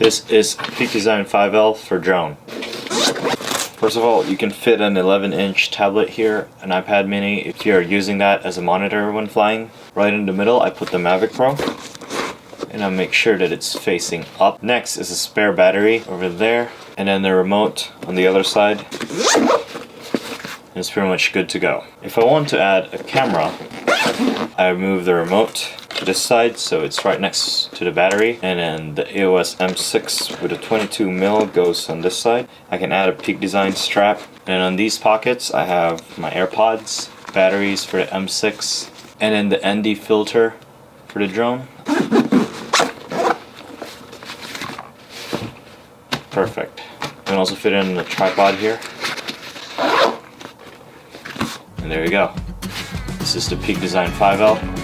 This is Peak Design 5L for drone. First of all, you can fit an 11-inch tablet here, an iPad mini, if you're using that as a monitor when flying. Right in the middle, I put the Mavic Pro, and I'll make sure that it's facing up. Next is a spare battery over there, and then the remote on the other side. And it's pretty much good to go. If I want to add a camera, I move the remote to this side so it's right next to the battery, and then the EOS M6 with a 22mm goes on this side. I can add a Peak Design strap, and on these pockets I have my AirPods, batteries for the M6, and then the ND filter for the drone. Perfect. You can also fit it in the tripod here. And there you go. This is the Peak Design 5L.